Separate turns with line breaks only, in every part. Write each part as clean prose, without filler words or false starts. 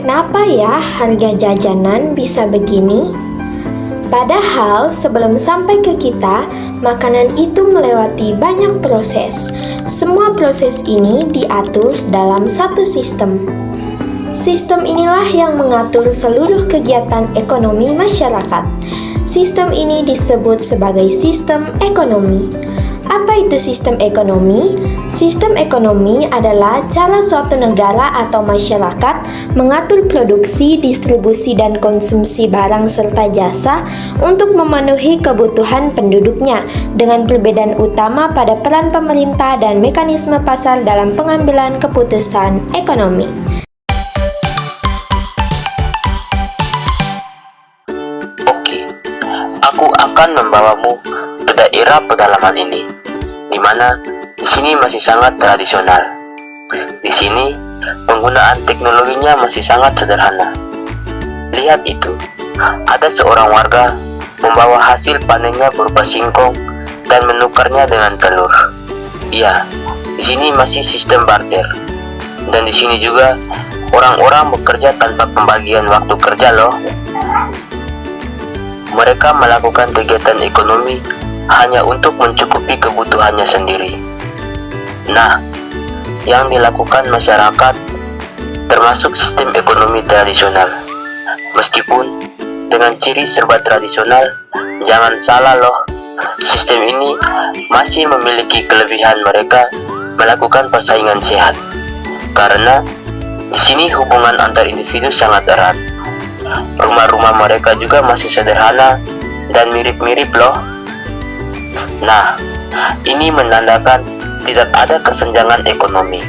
Kenapa ya harga jajanan bisa begini? Padahal sebelum sampai ke kita, makanan itu melewati banyak proses. Semua proses ini diatur dalam satu sistem. Sistem inilah yang mengatur seluruh kegiatan ekonomi masyarakat. Sistem ini disebut sebagai sistem ekonomi. Apa itu sistem ekonomi? Sistem ekonomi adalah cara suatu negara atau masyarakat mengatur produksi, distribusi, dan konsumsi barang serta jasa untuk memenuhi kebutuhan penduduknya, dengan perbedaan utama pada peran pemerintah dan mekanisme pasar dalam pengambilan keputusan ekonomi.
Oke, aku akan membawamu ke daerah pedalaman ini, di mana di sini masih sangat tradisional. Di sini penggunaan teknologinya masih sangat sederhana. Lihat itu, ada seorang warga membawa hasil panennya berupa singkong dan menukarnya dengan telur. Ya, di sini masih sistem barter. Dan di sini juga orang-orang bekerja tanpa pembagian waktu kerja loh. Mereka melakukan kegiatan ekonomi hanya untuk mencukupi kebutuhannya sendiri. Nah, yang dilakukan masyarakat termasuk sistem ekonomi tradisional. Meskipun dengan ciri serba tradisional, jangan salah loh, sistem ini masih memiliki kelebihan. Mereka melakukan persaingan sehat, karena di sini hubungan antar individu sangat erat. Rumah-rumah mereka juga masih sederhana dan mirip-mirip loh. Nah, ini menandakan tidak ada kesenjangan ekonomi.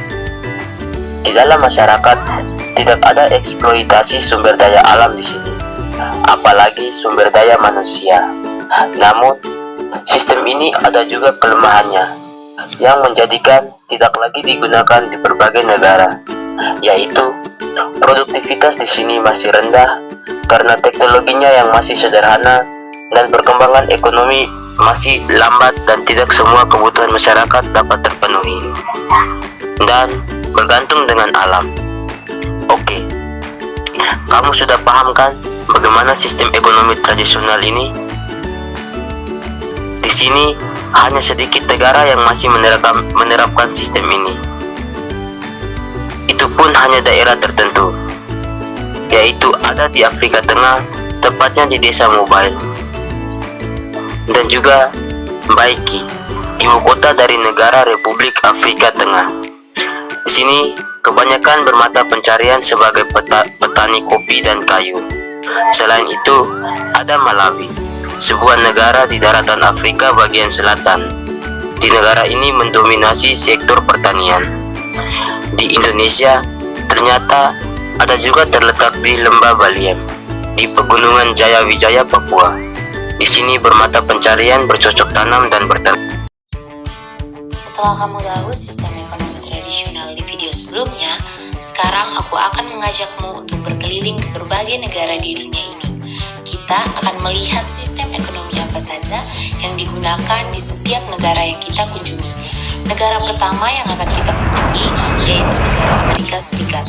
Di dalam masyarakat tidak ada eksploitasi sumber daya alam di sini, apalagi sumber daya manusia. Namun, sistem ini ada juga kelemahannya yang menjadikan tidak lagi digunakan di berbagai negara, yaitu produktivitas di sini masih rendah karena teknologinya yang masih sederhana dan perkembangan ekonomi masih lambat, dan tidak semua kebutuhan masyarakat dapat terpenuhi dan bergantung dengan alam. Oke, kamu sudah paham kan bagaimana sistem ekonomi tradisional ini? Di sini hanya sedikit negara yang masih menerapkan sistem ini. Itu pun hanya daerah tertentu, yaitu ada di Afrika Tengah, tepatnya di desa Mobile. Dan juga Baiki, ibu kota dari negara Republik Afrika Tengah. Di sini kebanyakan bermata pencarian sebagai petani kopi dan kayu. Selain itu, ada Malawi, sebuah negara di daratan Afrika bagian selatan. Di negara ini mendominasi sektor pertanian. Di Indonesia, ternyata ada juga terletak di Lembah Baliem, di Pegunungan Jayawijaya, Papua. Di sini bermata pencarian bercocok tanam dan berternak.
Setelah kamu tahu sistem ekonomi tradisional di video sebelumnya, sekarang aku akan mengajakmu untuk berkeliling ke berbagai negara di dunia ini. Kita akan melihat sistem ekonomi apa saja yang digunakan di setiap negara yang kita kunjungi. Negara pertama yang akan kita kunjungi yaitu negara Amerika Serikat.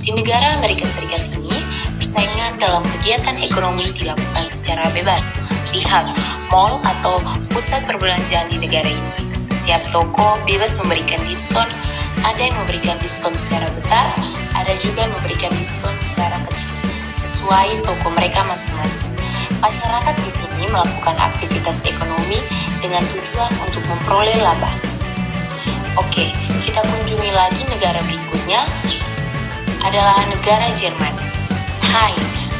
Di negara Amerika Serikat ini, persaingan dalam kegiatan ekonomi dilakukan secara bebas. Lihat, mall atau pusat perbelanjaan di negara ini. Tiap toko bebas memberikan diskon, ada yang memberikan diskon secara besar, ada juga yang memberikan diskon secara kecil, sesuai toko mereka masing-masing. Masyarakat di sini melakukan aktivitas ekonomi dengan tujuan untuk memperoleh laba. Oke, kita kunjungi lagi negara berikutnya, adalah negara Jerman. Hai,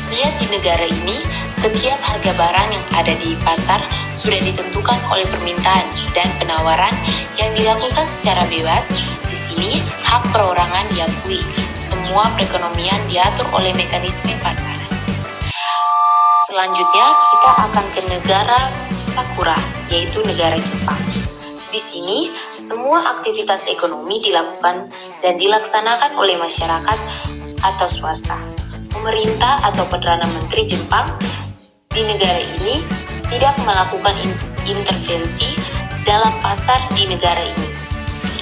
lihat di negara ini, setiap harga barang yang ada di pasar sudah ditentukan oleh permintaan dan penawaran yang dilakukan secara bebas. Di sini, hak perorangan diakui. Semua perekonomian diatur oleh mekanisme pasar. Selanjutnya, kita akan ke negara Sakura, yaitu negara Jepang. Di sini, semua aktivitas ekonomi dilakukan dan dilaksanakan oleh masyarakat atau swasta. Pemerintah atau Perdana Menteri Jepang di negara ini tidak melakukan intervensi dalam pasar di negara ini.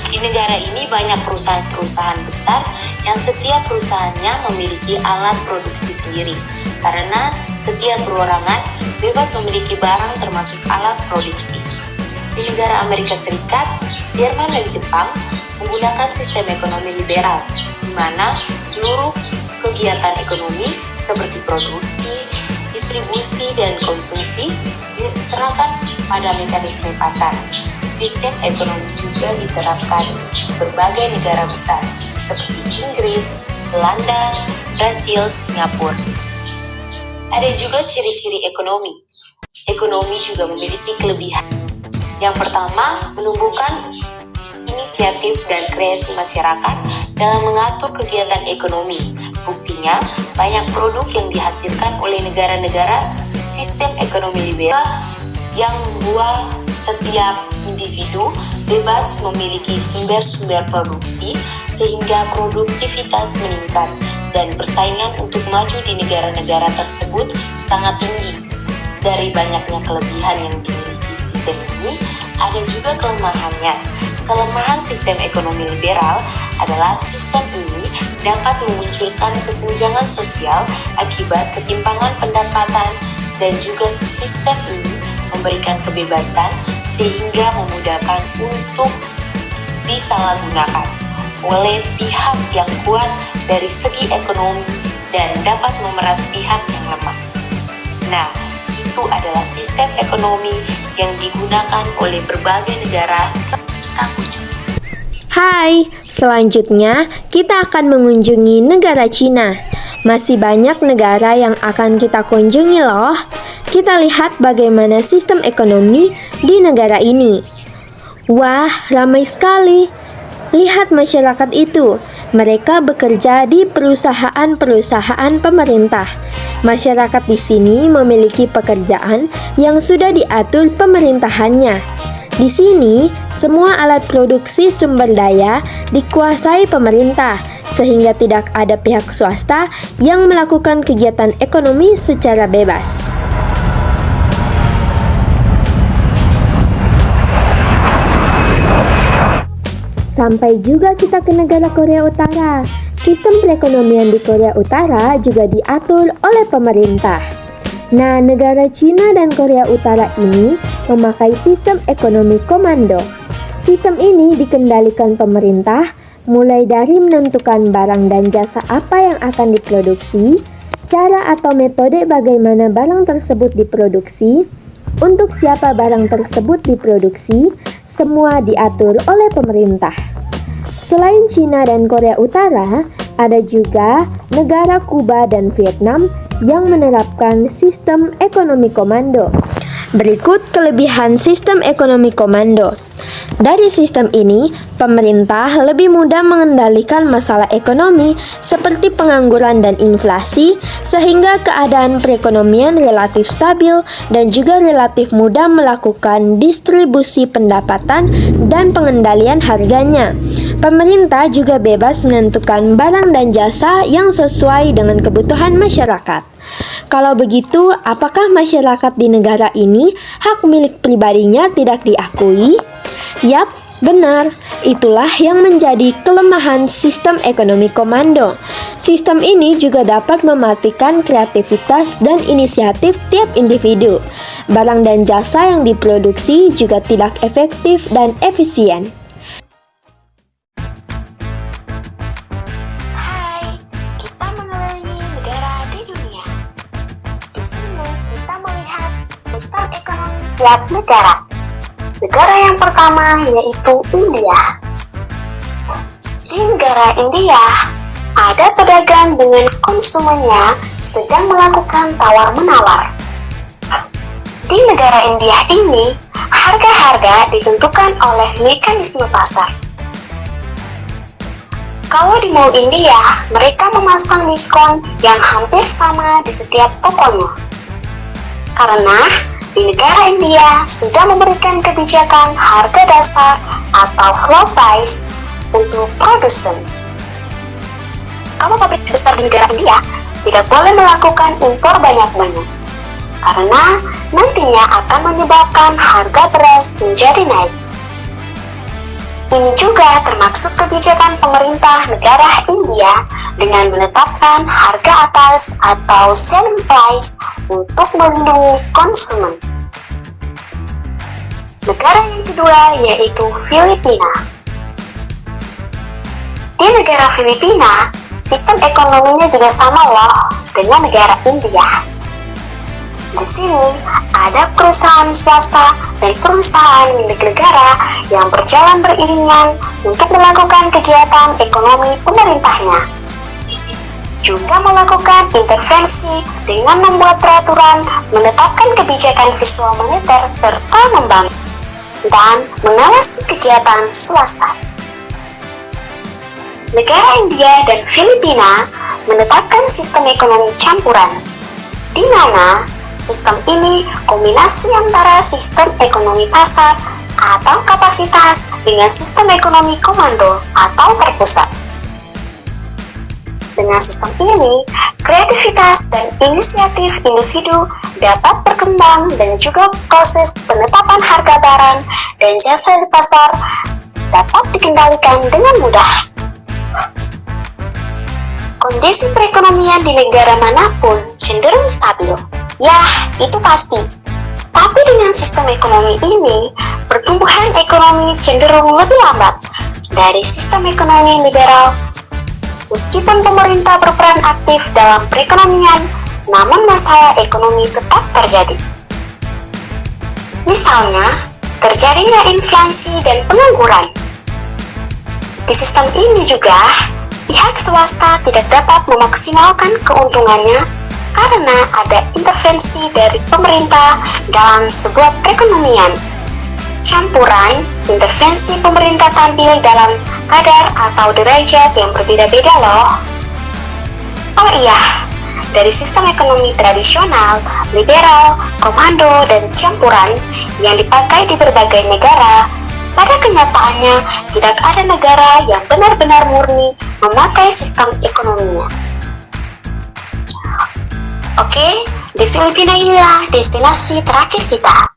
Di negara ini banyak perusahaan-perusahaan besar yang setiap perusahaannya memiliki alat produksi sendiri, karena setiap perorangan bebas memiliki barang termasuk alat produksi. Di negara Amerika Serikat, Jerman dan Jepang menggunakan sistem ekonomi liberal, di mana seluruh kegiatan ekonomi seperti produksi, distribusi, dan konsumsi diserahkan pada mekanisme pasar. Sistem ekonomi juga diterapkan di berbagai negara besar seperti Inggris, Belanda, Brasil, Singapura. Ada juga ciri-ciri ekonomi. Ekonomi juga memiliki kelebihan. Yang pertama, menumbuhkan inisiatif dan kreasi masyarakat dalam mengatur kegiatan ekonomi. Buktinya, banyak produk yang dihasilkan oleh negara-negara sistem ekonomi liberal yang membuat setiap individu bebas memiliki sumber-sumber produksi sehingga produktivitas meningkat dan persaingan untuk maju di negara-negara tersebut sangat tinggi. Dari banyaknya kelebihan yang dimiliki sistem ini, ada juga kelemahannya. Kelemahan sistem ekonomi liberal adalah sistem ini dapat memunculkan kesenjangan sosial akibat ketimpangan pendapatan, dan juga sistem ini memberikan kebebasan sehingga memudahkan untuk disalahgunakan oleh pihak yang kuat dari segi ekonomi dan dapat memeras pihak yang lemah. Nah, itu adalah sistem ekonomi yang digunakan oleh berbagai negara. Kita kunjungi.
Hai, selanjutnya kita akan mengunjungi negara Cina. Masih banyak negara yang akan kita kunjungi loh. Kita lihat bagaimana sistem ekonomi di negara ini. Wah, ramai sekali. Lihat masyarakat itu. Mereka bekerja di perusahaan-perusahaan pemerintah. Masyarakat di sini memiliki pekerjaan yang sudah diatur pemerintahannya. Di sini, semua alat produksi sumber daya dikuasai pemerintah, sehingga tidak ada pihak swasta yang melakukan kegiatan ekonomi secara bebas. Sampai juga kita ke negara Korea Utara. Sistem perekonomian di Korea Utara juga diatur oleh pemerintah. Nah, negara Cina dan Korea Utara ini memakai sistem ekonomi komando. Sistem ini dikendalikan pemerintah, mulai dari menentukan barang dan jasa apa yang akan diproduksi, cara atau metode bagaimana barang tersebut diproduksi, untuk siapa barang tersebut diproduksi, semua diatur oleh pemerintah. Selain Cina dan Korea Utara, ada juga negara Kuba dan Vietnam yang menerapkan sistem ekonomi komando. Berikut kelebihan sistem ekonomi komando. Dari sistem ini, pemerintah lebih mudah mengendalikan masalah ekonomi seperti pengangguran dan inflasi, sehingga keadaan perekonomian relatif stabil dan juga relatif mudah melakukan distribusi pendapatan dan pengendalian harganya. Pemerintah juga bebas menentukan barang dan jasa yang sesuai dengan kebutuhan masyarakat. Kalau begitu, apakah masyarakat di negara ini hak milik pribadinya tidak diakui? Yap, benar. Itulah yang menjadi kelemahan sistem ekonomi komando. Sistem ini juga dapat mematikan kreativitas dan inisiatif tiap individu. Barang dan jasa yang diproduksi juga tidak efektif dan efisien.
Sistem ekonomi tiap negara. Negara yang pertama yaitu India. Di negara India, ada pedagang dengan konsumennya sedang melakukan tawar-menawar. Di negara India ini, harga-harga ditentukan oleh mekanisme pasar. Kalau di Mall India, mereka memasang diskon yang hampir sama di setiap tokonya. Karena di negara India sudah memberikan kebijakan harga dasar atau floor price untuk produsen. Kalau pabrik besar di negara India tidak boleh melakukan impor banyak-banyak, karena nantinya akan menyebabkan harga beras menjadi naik. Ini juga termaksud kebijakan pemerintah negara India dengan menetapkan harga atas atau selling price untuk melindungi konsumen. Negara yang kedua yaitu Filipina. Di negara Filipina, sistem ekonominya juga sama loh dengan negara India. Di sini ada perusahaan swasta dan perusahaan milik negara yang berjalan beriringan untuk melakukan kegiatan ekonomi pemerintahnya. Juga melakukan intervensi dengan membuat peraturan, menetapkan kebijakan visual moneter, serta membangun dan mengawasi kegiatan swasta. Negara India dan Filipina menetapkan sistem ekonomi campuran, di mana sistem ini kombinasi antara sistem ekonomi pasar atau kapasitas dengan sistem ekonomi komando atau terpusat. Dengan sistem ini, kreativitas dan inisiatif individu dapat berkembang dan juga proses penetapan harga barang dan jasa di pasar dapat dikendalikan dengan mudah. Kondisi perekonomian di negara manapun cenderung stabil. Ya, itu pasti. Tapi dengan sistem ekonomi ini, pertumbuhan ekonomi cenderung lebih lambat dari sistem ekonomi liberal. Meskipun pemerintah berperan aktif dalam perekonomian, namun masalah ekonomi tetap terjadi. Misalnya, terjadinya inflasi dan pengangguran. Di sistem ini juga, pihak swasta tidak dapat memaksimalkan keuntungannya karena ada intervensi dari pemerintah dalam sebuah perekonomian. Campuran, intervensi pemerintah tampil dalam kadar atau derajat yang berbeda-beda loh. Oh iya, dari sistem ekonomi tradisional, liberal, komando, dan campuran yang dipakai di berbagai negara, pada kenyataannya tidak ada negara yang benar-benar murni memakai sistem ekonominya. Oke, di Filipina inilah destinasi terakhir kita.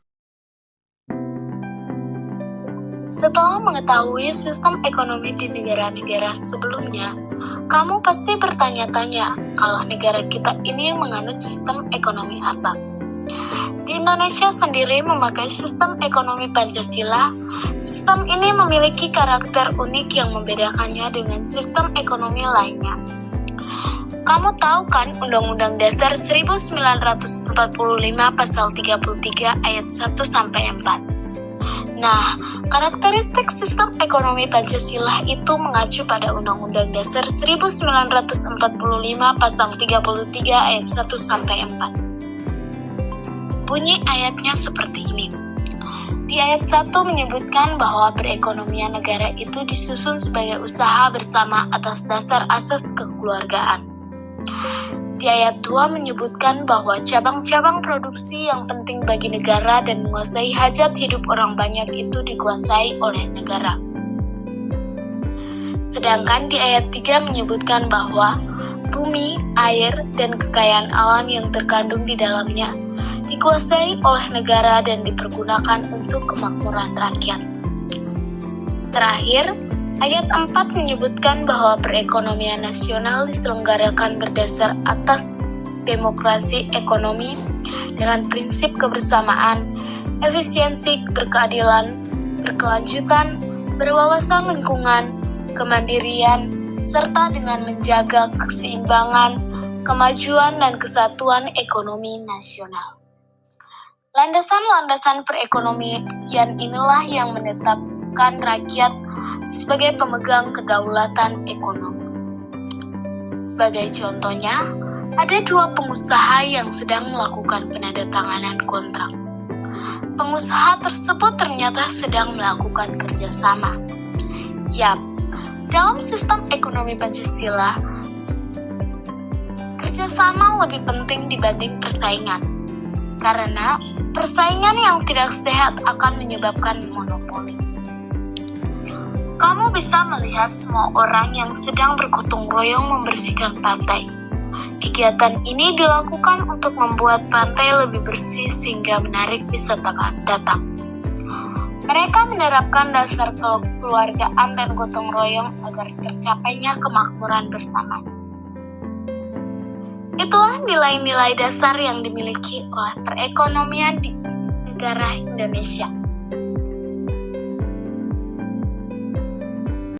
Setelah mengetahui sistem ekonomi di negara-negara sebelumnya, kamu pasti bertanya-tanya kalau negara kita ini menganut sistem ekonomi apa. Di Indonesia sendiri memakai sistem ekonomi Pancasila. Sistem ini memiliki karakter unik yang membedakannya dengan sistem ekonomi lainnya. Kamu tahu kan Undang-Undang Dasar 1945 pasal 33 ayat 1-4. Nah, karakteristik sistem ekonomi Pancasila itu mengacu pada Undang-Undang Dasar 1945 pasal 33 ayat 1-4. Bunyi ayatnya seperti ini. Di ayat 1 menyebutkan bahwa perekonomian negara itu disusun sebagai usaha bersama atas dasar asas kekeluargaan. Di ayat 2 menyebutkan bahwa cabang-cabang produksi yang penting bagi negara dan menguasai hajat hidup orang banyak itu dikuasai oleh negara. Sedangkan di ayat 3 menyebutkan bahwa bumi, air, dan kekayaan alam yang terkandung di dalamnya dikuasai oleh negara dan dipergunakan untuk kemakmuran rakyat. Terakhir, ayat 4 menyebutkan bahwa perekonomian nasional diselenggarakan berdasar atas demokrasi ekonomi dengan prinsip kebersamaan, efisiensi, berkeadilan, berkelanjutan, berwawasan lingkungan, kemandirian, serta dengan menjaga keseimbangan, kemajuan, dan kesatuan ekonomi nasional. Landasan-landasan perekonomian inilah yang menetapkan rakyat sebagai pemegang kedaulatan ekonomi. Sebagai contohnya, ada dua pengusaha yang sedang melakukan penandatanganan kontrak. Pengusaha tersebut ternyata sedang melakukan kerjasama. Yap, dalam sistem ekonomi Pancasila, kerjasama lebih penting dibanding persaingan, karena persaingan yang tidak sehat akan menyebabkan monopoli. Kamu bisa melihat semua orang yang sedang bergotong royong membersihkan pantai. Kegiatan ini dilakukan untuk membuat pantai lebih bersih sehingga menarik wisatawan datang.
Mereka menerapkan dasar kekeluargaan dan gotong royong agar tercapainya kemakmuran bersama. Itulah nilai-nilai dasar yang dimiliki oleh perekonomian di negara Indonesia.